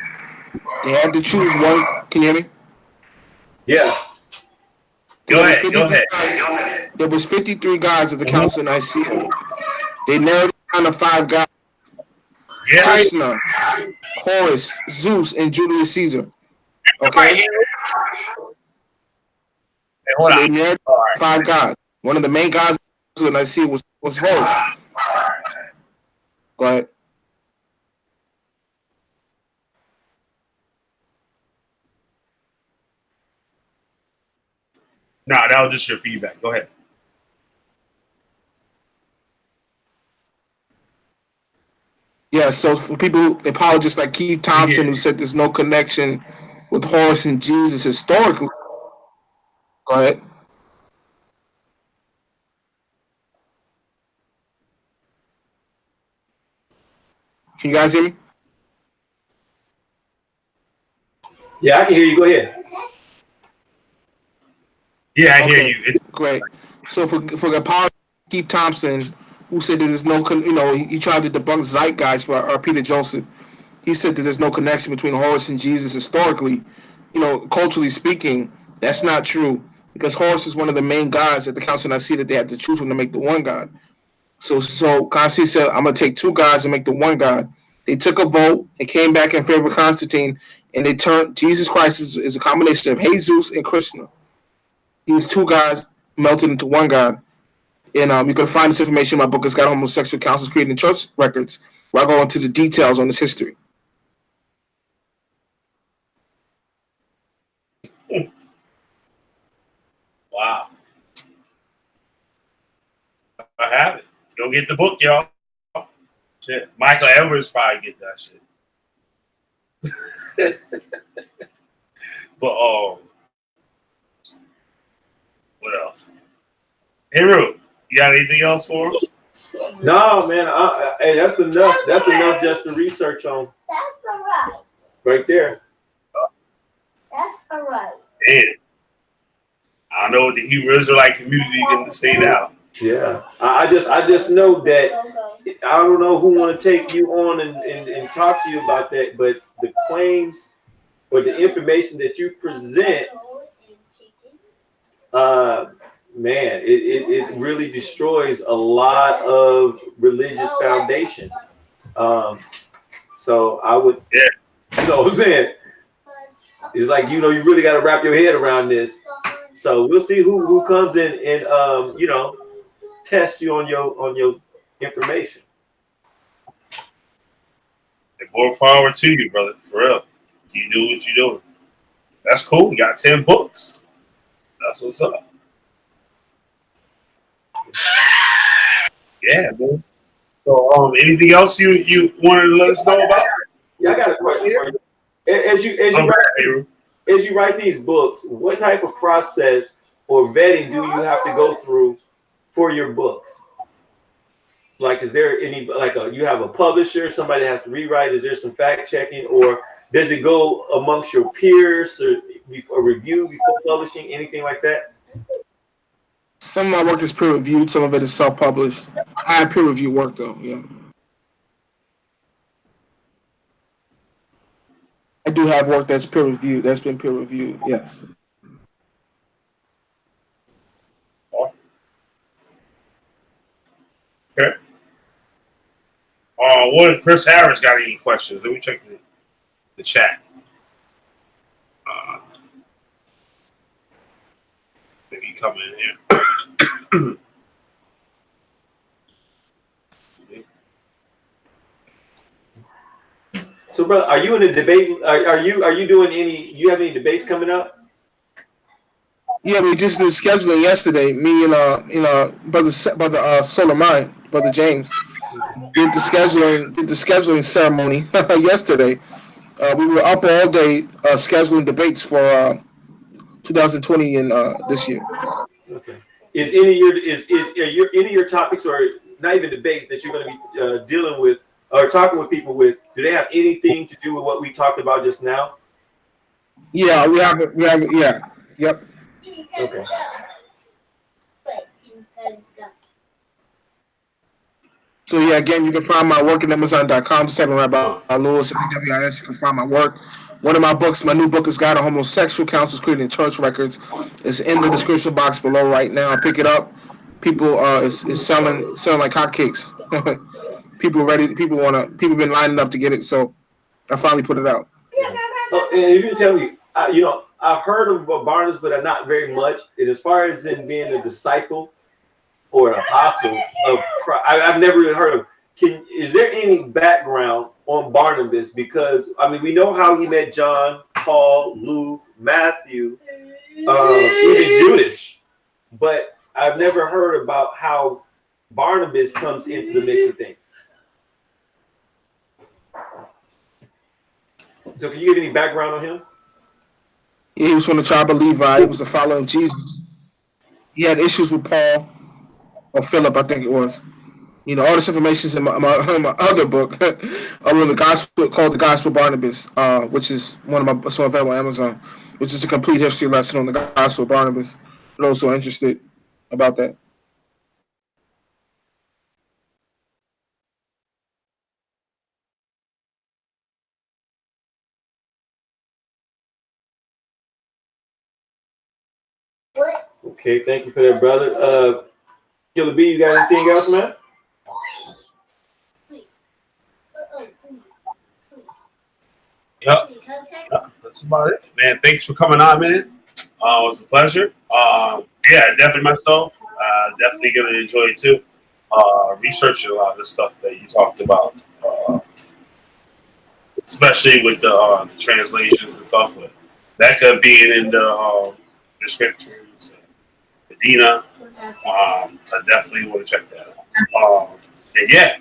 They had to choose one. Can you hear me? Yeah. Go ahead. There was 53 gods at the Council of Nicaea. They narrowed it down to 5 gods. Yeah. Krishna, Horus, Zeus, and Julius Caesar. Okay, Hey, so hold they on. married All right. 5 gods. One of the main gods that I see was Horus. Go ahead. No, that was just your feedback. Go ahead. Yeah, so for people, apologists like Keith Thompson, Yeah. who said there's no connection with Horus and Jesus historically. Go ahead. Can you guys hear me? Yeah, I can hear you. Go ahead. Yeah, I hear Okay, you. great. So for the apologist Keith Thompson, who said that there's no, he tried to debunk Zeitgeist or Peter Joseph. He said that there's no connection between Horus and Jesus historically. Culturally speaking, that's not true because Horus is one of the main gods at the Council of Nicaea that they had to choose from to make the one God. So Constantine said, I'm going to take 2 gods and make the one God. They took a vote and came back in favor of Constantine, and they turned Jesus Christ is a combination of Jesus and Krishna. These 2 gods melted into one God. And you can find this information in my book. It's got homosexual councils created in church records, where I go into the details on this history. Wow. I have it. Go get the book, y'all. Shit. Michael Edwards probably get that shit. But what else? Hey, Ru, you got anything else for him? No, man. Hey, that's enough. That's enough just to research on. That's all right. Right there. That's all right. Man, I don't know what the Hebrew Israelite community is going to say now. Yeah. I just know that I don't know who want to take you on and talk to you about that, but the claims or the information that you present, man, it really destroys a lot of religious foundation. So I would, you know what I'm saying? It's like, you really got to wrap your head around this. So we'll see who comes in and test you on your information. And more power to you, brother. For real. You do what you're doing. That's cool. We got 10 books. That's what's up. Yeah, man. So, anything else you wanted to let us know about? Yeah, I got a question for you. As you write these books, what type of process or vetting do you have to go through for your books? Like, is there any you have a publisher, somebody has to rewrite? Is there some fact checking, or does it go amongst your peers or a review before publishing, anything like that? Some of my work is peer reviewed, some of it is self-published. I have peer review work though, yeah. I do have work that's peer reviewed, that's been peer reviewed, yes. Okay. What Chris Harris got any questions? Let me check the chat. Maybe come in here. So, brother, are you in a debate? Are you doing any? You have any debates coming up? Yeah, we just did scheduling yesterday. Me and brother Solomon, brother James, did the scheduling ceremony yesterday. We were up all day scheduling debates for 2020 and this year. Okay. Is any of your topics, or not even debates, that you're going to be dealing with or talking with people with? Do they have anything to do with what we talked about just now? Yeah, we have it. Yeah, yep. Okay. So yeah, again, you can find my work at Amazon.com. Just type in Rabbi Lewis, WIS. You can find my work. One of my books, my new book, is Guide to Homosexual Councils Created in Church Records. It's in the description box below right now. Pick it up. People is selling like hotcakes. People been lining up to get it. So I finally put it out. Oh, and if you tell me, I've heard of Barnabas, but not very much. And as far as in being a disciple or an apostle of Christ, I've never really heard of. Is there any background on Barnabas? Because I mean, we know how he met John, Paul, Luke, Matthew, even Judas, but I've never heard about how Barnabas comes into the mix of things. So, can you give any background on him? Yeah, he was from the tribe of Levi. He was a follower of Jesus. He had issues with Paul or Philip, I think it was. You know, all this information is in my other book. I wrote the gospel called the Gospel Barnabas, which is one of my so available on Amazon, which is a complete history lesson on the Gospel of Barnabas. For those who are interested about that. Okay, thank you for that, brother. Killer B, you got anything else, man? Yep. That's about it, man. Thanks for coming on, man. It was a pleasure. Yeah, definitely myself. Definitely gonna enjoy it too. Researching a lot of the stuff that you talked about, especially with the translations and stuff. Like that could be in the scriptures, Medina. I definitely want to check that out. And yeah,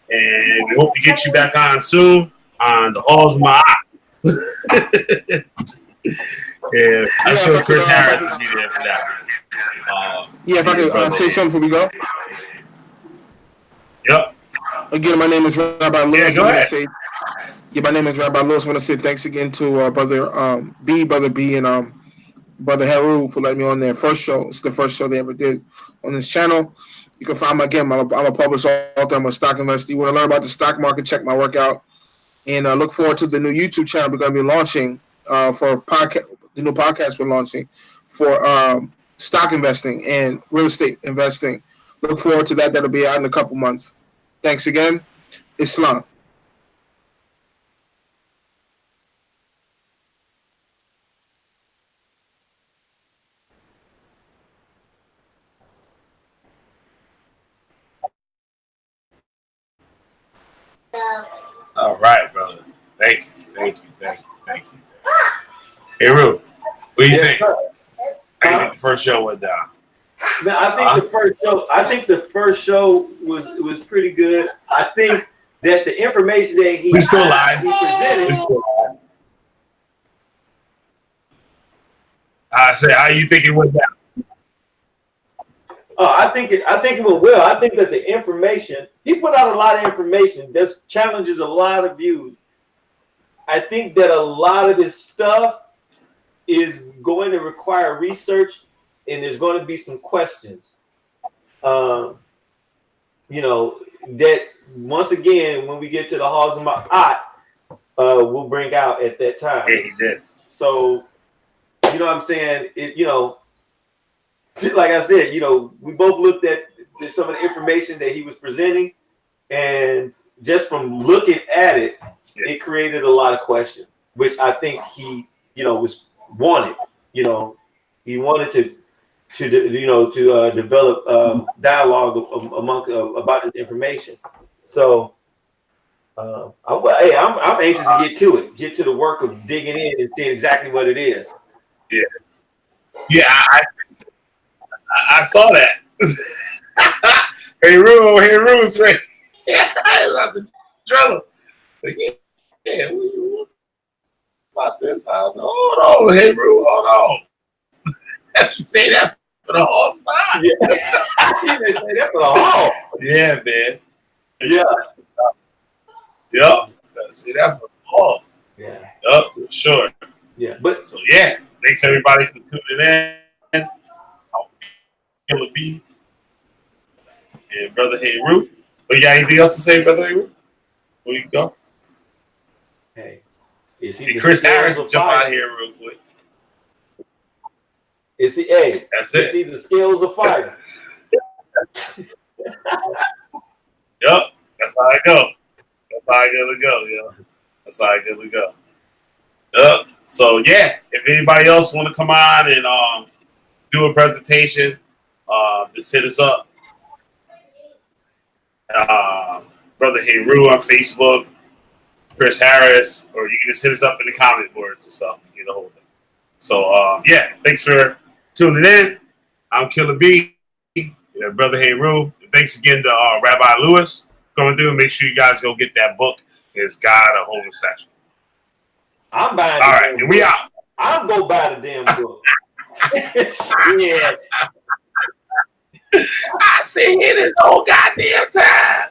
and we hope to get you back on soon on the halls of my eye. Yeah, I'm sure Chris Harris will be there for that. Yeah, if I could say something before we go. Yep. Again, my name is Rabbi Lewis. Yeah, go ahead. My name is Rabbi Lewis. I want to say thanks again to Brother B, and Brother Haru for letting me on their first show. It's the first show they ever did on this channel. You can find me again. I'm a published author. I'm a stock investor. You want to learn about the stock market, check my work out. And look forward to the new YouTube channel we're going to be launching for podcast. The new podcast we're launching for stock investing and real estate investing. Look forward to that. That'll be out in a couple months. Thanks again. Islam. All right, brother. Thank you. Hey, Ru, what do you think? Sir. How do you think the first show went down? Man, I think the first show was pretty good. I think that the information that he presented. We still live. I say, how you think it went down? Oh, I think it went well. I think that the information he put out a lot of information that challenges a lot of views. I think that a lot of this stuff is going to require research, and there's going to be some questions. That once again, when we get to the halls of my we'll bring out at that time. Yeah, he did. So, you know what I'm saying? Like I said, we both looked at some of the information that he was presenting, and just from looking at it, it created a lot of questions, which I think he, was wanted. He wanted to develop dialogue about this information. So, I'm anxious to get to the work of digging in and seeing exactly what it is. Yeah, I saw that. Hey, Ru's right. Yeah, it's out the trailer. Like, yeah, what about this? Hold on, hey, Ru, hold on. You say that for the whole spot. Yeah, you didn't say that for the whole. Yeah, man. Yeah. Yep. See that for the whole. Yeah. Yep, for sure. Yeah, but so yeah, thanks everybody for tuning in. Killer B and Brother Hey Ru. But you got anything else to say, Brother Hey Ru? Where you go? Hey, Chris Harris jump out of here real quick. That's it. It's either scales of fire. Yep, that's how I go. That's how I gotta go, yo. That's how I gotta go. Yep. So yeah, if anybody else want to come on and do a presentation, just hit us up. Brother Heru on Facebook, Chris Harris, or you can just hit us up in the comment boards and stuff and get a hold of it. So yeah, thanks for tuning in. I'm Killer B, Brother Heru. Thanks again to Rabbi Lewis coming through. Make sure you guys go get that book. Is God a homosexual? I'm buying. All right, and we out. I'll go buy the damn book. Yeah. I sit here this whole goddamn time.